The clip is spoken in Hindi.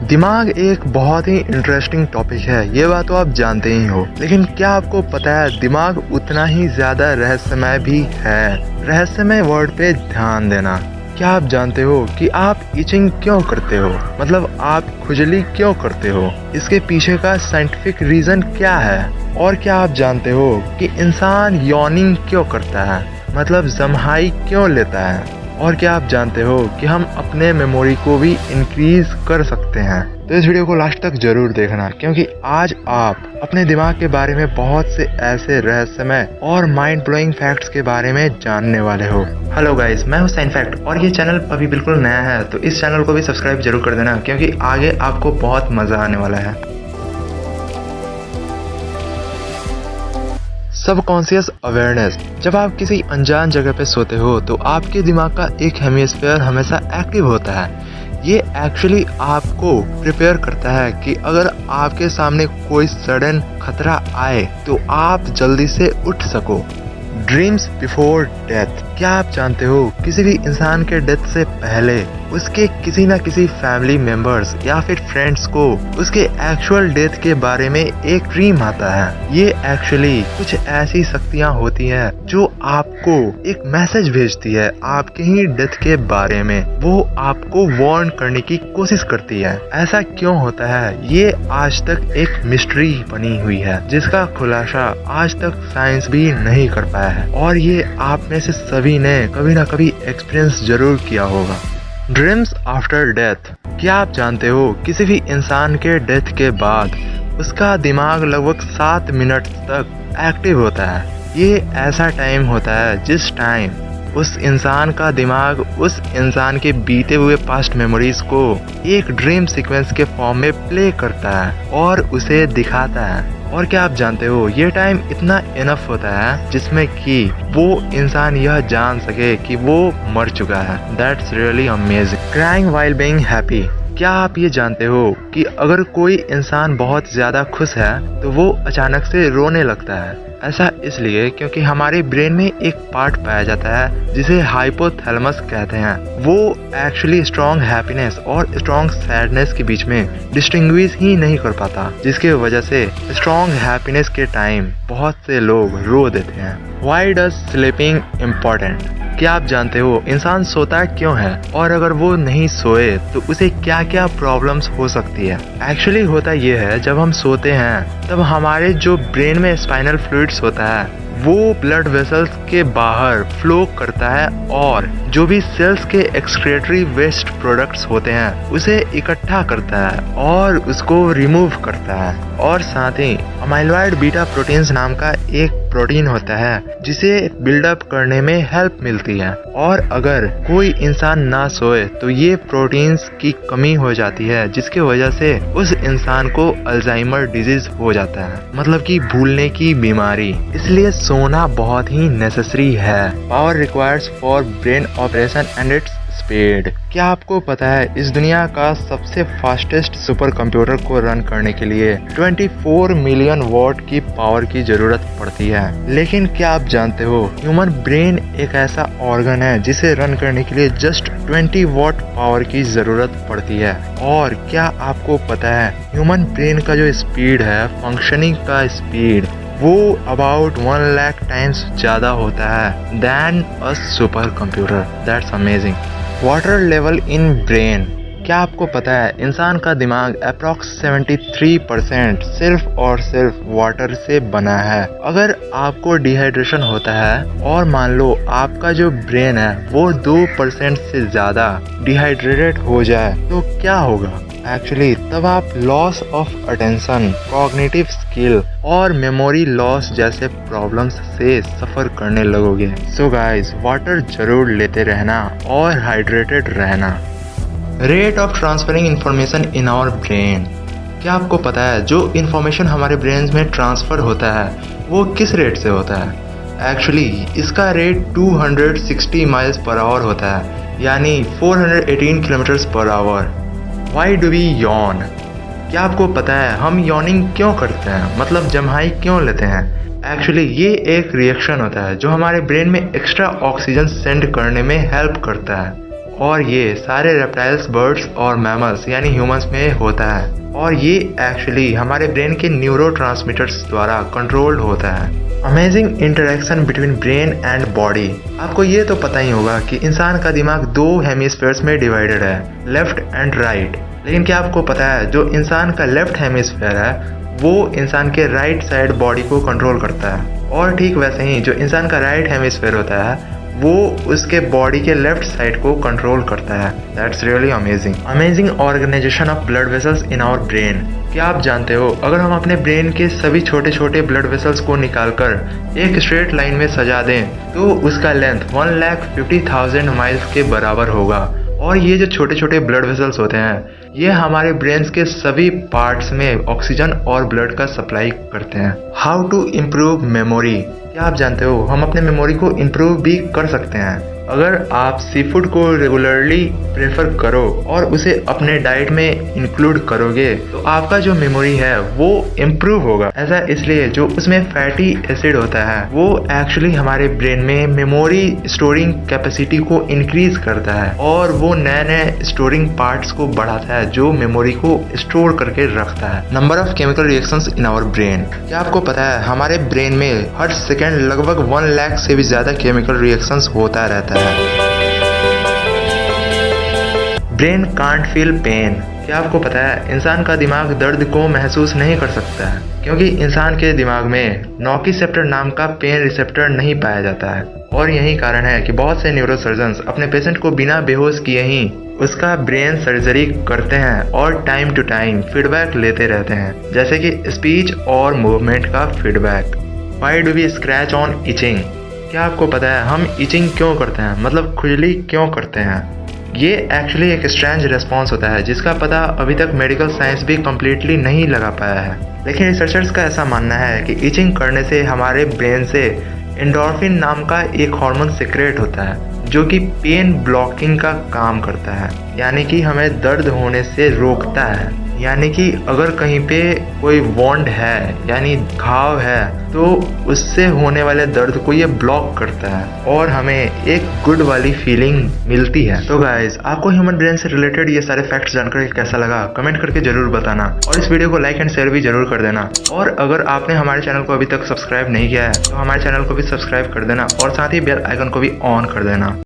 दिमाग एक बहुत ही इंटरेस्टिंग टॉपिक है, ये बात तो आप जानते ही हो। लेकिन क्या आपको पता है दिमाग उतना ही ज्यादा रहस्यमय भी है। रहस्यमय वर्ड पे ध्यान देना। क्या आप जानते हो कि आप इचिंग क्यों करते हो, मतलब आप खुजली क्यों करते हो? इसके पीछे का साइंटिफिक रीजन क्या है? और क्या आप जानते हो कि इंसान यॉर्निंग क्यों करता है, मतलब जम्हाई क्यों लेता है? और क्या आप जानते हो कि हम अपने मेमोरी को भी इंक्रीज कर सकते हैं? तो इस वीडियो को लास्ट तक जरूर देखना, क्योंकि आज आप अपने दिमाग के बारे में बहुत से ऐसे रहस्यमय और माइंड ब्लोइंग फैक्ट्स के बारे में जानने वाले हो। हेलो गाइस, मैं हूं साइन फैक्ट और ये चैनल अभी बिल्कुल नया है, तो इस चैनल को भी सब्सक्राइब जरूर कर देना, क्योंकि आगे आपको बहुत मजा आने वाला है। Subconscious awareness. जब आप किसी अनजान जगह पे सोते हो तो आपके दिमाग का एक हेमिस्फीयर हमेशा एक्टिव होता है। ये एक्चुअली आपको प्रिपेयर करता है कि अगर आपके सामने कोई सडन खतरा आए तो आप जल्दी से उठ सको। Dreams before death. क्या आप जानते हो किसी भी इंसान के डेथ से पहले उसके किसी न किसी फैमिली मेंबर्स या फिर फ्रेंड्स को उसके एक्चुअल डेथ के बारे में एक ड्रीम आता है। ये एक्चुअली कुछ ऐसी शक्तियाँ होती हैं जो आपको एक मैसेज भेजती है आपके ही डेथ के बारे में। वो आपको वार्न करने की कोशिश करती है। ऐसा क्यों होता है, ये आज तक एक मिस्ट्री बनी हुई है, जिसका खुलासा आज तक साइंस भी नहीं कर पाया है। और ये आप में से सभी ने कभी ना कभी एक्सपीरियंस जरूर किया होगा। Dreams after death. क्या आप जानते हो किसी भी इंसान के डेथ के बाद उसका दिमाग लगभग 7 मिनट तक एक्टिव होता है। ये ऐसा टाइम होता है जिस टाइम उस इंसान का दिमाग उस इंसान के बीते हुए पास्ट मेमोरीज को एक ड्रीम सीक्वेंस के फॉर्म में प्ले करता है और उसे दिखाता है। और क्या आप जानते हो ये टाइम इतना इनफ होता है जिसमें कि वो इंसान यह जान सके कि वो मर चुका है। That's really amazing. Crying while being happy. क्या आप ये जानते हो कि अगर कोई इंसान बहुत ज्यादा खुश है तो वो अचानक से रोने लगता है? ऐसा इसलिए क्योंकि हमारे ब्रेन में एक पार्ट पाया जाता है जिसे हाइपोथैलेमस कहते हैं। वो एक्चुअली स्ट्रॉन्ग हैप्पीनेस और स्ट्रॉन्ग सैडनेस के बीच में डिस्टिंग्विश ही नहीं कर पाता, जिसके वजह से स्ट्रॉन्ग हैप्पीनेस के टाइम बहुत से लोग रो देते हैं। Why does sleeping important? क्या आप जानते हो इंसान सोता क्यों है, और अगर वो नहीं सोए तो उसे क्या क्या प्रॉब्लम्स हो सकती है? एक्चुअली होता ये है, जब हम सोते हैं तब हमारे जो ब्रेन में स्पाइनल फ्लूइड्स होता है वो ब्लड वेसल्स के बाहर फ्लो करता है और जो भी सेल्स के एक्सक्रीटरी वेस्ट प्रोडक्ट्स होते हैं उसे इकट्ठा करता है और उसको रिमूव करता है। और साथ ही अमाइलॉइड बीटा प्रोटीन्स नाम का एक प्रोटीन होता है जिसे बिल्डअप करने में हेल्प मिलती है। और अगर कोई इंसान ना सोए तो ये प्रोटीन्स की कमी हो जाती है, जिसके वजह से उस इंसान को अल्जाइमर डिजीज हो जाता है, मतलब कि भूलने की बीमारी। इसलिए सोना बहुत ही नेसेसरी है। Power requires for brain operation and its speed. क्या आपको पता है इस दुनिया का सबसे फास्टेस्ट सुपर कंप्यूटर को रन करने के लिए 24 मिलियन वॉट की पावर की जरूरत पड़ती है? लेकिन क्या आप जानते हो ह्यूमन ब्रेन एक ऐसा ऑर्गन है जिसे रन करने के लिए जस्ट 20 वॉट पावर की जरूरत पड़ती है। और क्या आपको पता है ह्यूमन ब्रेन का जो स्पीड है, फंक्शनिंग का स्पीड, वो अबाउट 1 लाख टाइम्स ज्यादा होता है than a super computer. That's amazing. Water level in brain. क्या आपको पता है इंसान का दिमाग अप्रॉक्स 73% सिर्फ और सिर्फ वाटर से बना है। अगर आपको डिहाइड्रेशन होता है और मान लो आपका जो ब्रेन है वो 2% से ज्यादा डिहाइड्रेटेड हो जाए तो क्या होगा? एक्चुअली तब आप loss of attention, cognitive skill और मेमोरी लॉस जैसे प्रॉब्लम्स से सफर करने लगोगे। सो गाइस, वाटर जरूर लेते रहना और हाइड्रेटेड रहना। Rate of transferring information in our brain. क्या आपको पता है जो इंफॉर्मेशन हमारे ब्रेन में ट्रांसफर होता है वो किस रेट से होता है? एक्चुअली इसका रेट 260 माइल्स पर आवर होता है, यानी 418 kilometre per hour. Why do we yawn? क्या आपको पता है हम यॉर्निंग क्यों करते हैं, मतलब जम्हाई क्यों लेते हैं? एक्चुअली ये एक रिएक्शन होता है जो हमारे ब्रेन में एक्स्ट्रा ऑक्सीजन सेंड करने में हेल्प करता है। और ये सारे रेप्टाइल्स, बर्ड्स और मैमल्स यानी ह्यूमंस में होता है और ये एक्चुअली हमारे ब्रेन के न्यूरोट्रांसमीटर्स द्वारा कंट्रोल्ड होता है। Amazing interaction between brain and body. आपको ये तो पता ही होगा कि इंसान का दिमाग 2 हेमिस्फीयर्स में डिवाइडेड है, लेफ्ट एंड राइट। लेकिन क्या आपको पता है जो इंसान का लेफ्ट हेमिस्फीयर है वो इंसान के राइट साइड बॉडी को कंट्रोल करता है, और ठीक वैसे ही जो इंसान का राइट हेमिस्फीयर होता है वो उसके बॉडी के लेफ्ट साइड को कंट्रोल करता है। That's really amazing. Amazing organisation of blood vessels in our brain. क्या आप जानते हो अगर हम अपने ब्रेन के सभी छोटे छोटे ब्लड वेसल्स को निकालकर एक स्ट्रेट लाइन में सजा दें तो उसका लेंथ 1,50,000 माइल्स के बराबर होगा। और ये जो छोटे छोटे ब्लड वेसल्स होते हैं ये हमारे ब्रेन के सभी पार्ट्स में ऑक्सीजन और ब्लड का सप्लाई करते हैं। How to improve memory. क्या आप जानते हो हम अपने मेमोरी को इम्प्रूव भी कर सकते हैं अगर आप सी फूड को रेगुलरली प्रेफर करो और उसे अपने डाइट में इंक्लूड करोगे तो आपका जो मेमोरी है वो इम्प्रूव होगा। ऐसा इसलिए जो उसमें फैटी एसिड होता है वो एक्चुअली हमारे ब्रेन में मेमोरी स्टोरिंग कैपेसिटी को इंक्रीज करता है और वो नए नए स्टोरिंग पार्ट्स को बढ़ाता है जो मेमोरी को स्टोर करके रखता है। Number of chemical reactions in our brain. क्या आपको पता है हमारे ब्रेन में हर सेकेंड लगभग 1 लाख से भी ज्यादा केमिकल रिएक्शंस होता रहता है। Brain can't feel pain. क्या आपको पता है इंसान का दिमाग दर्द को महसूस नहीं कर सकता है क्योंकि इंसान के दिमाग में नोसिसेप्टर नाम का पेन रिसेप्टर नहीं पाया जाता है, और यही कारण है कि बहुत से न्यूरोसर्जन्स अपने पेशेंट को बिना बेहोश किए ही उसका ब्रेन सर्जरी करते हैं और टाइम टू टाइम फीडबैक लेते रहते हैं, जैसे कि स्पीच और मूवमेंट का feedback. Why do we scratch on itching. क्या आपको पता है हम इचिंग क्यों करते हैं, मतलब खुजली क्यों करते हैं। ये एक्चुअली एक स्ट्रेंज रिस्पॉन्स होता है जिसका पता अभी तक मेडिकल साइंस भी कम्प्लीटली नहीं लगा पाया है, लेकिन रिसर्चर्स का ऐसा मानना है कि इचिंग करने से हमारे ब्रेन से एंडोर्फिन नाम का एक हार्मोन सीक्रेट होता है जो कि पेन ब्लॉकिंग का काम करता है, यानी कि हमें दर्द होने से रोकता है। यानी कि अगर कहीं पे कोई वॉन्ड है यानी घाव है तो उससे होने वाले दर्द को ये ब्लॉक करता है और हमें एक गुड वाली फीलिंग मिलती है। तो गाइज आपको ह्यूमन ब्रेन से रिलेटेड ये सारे फैक्ट्स जानकर कैसा लगा कमेंट करके जरूर बताना, और इस वीडियो को लाइक एंड शेयर भी जरूर कर देना। और अगर आपने हमारे चैनल को अभी तक सब्सक्राइब नहीं किया है तो हमारे चैनल को भी सब्सक्राइब कर देना और साथ ही बेल आइकन को भी ऑन कर देना।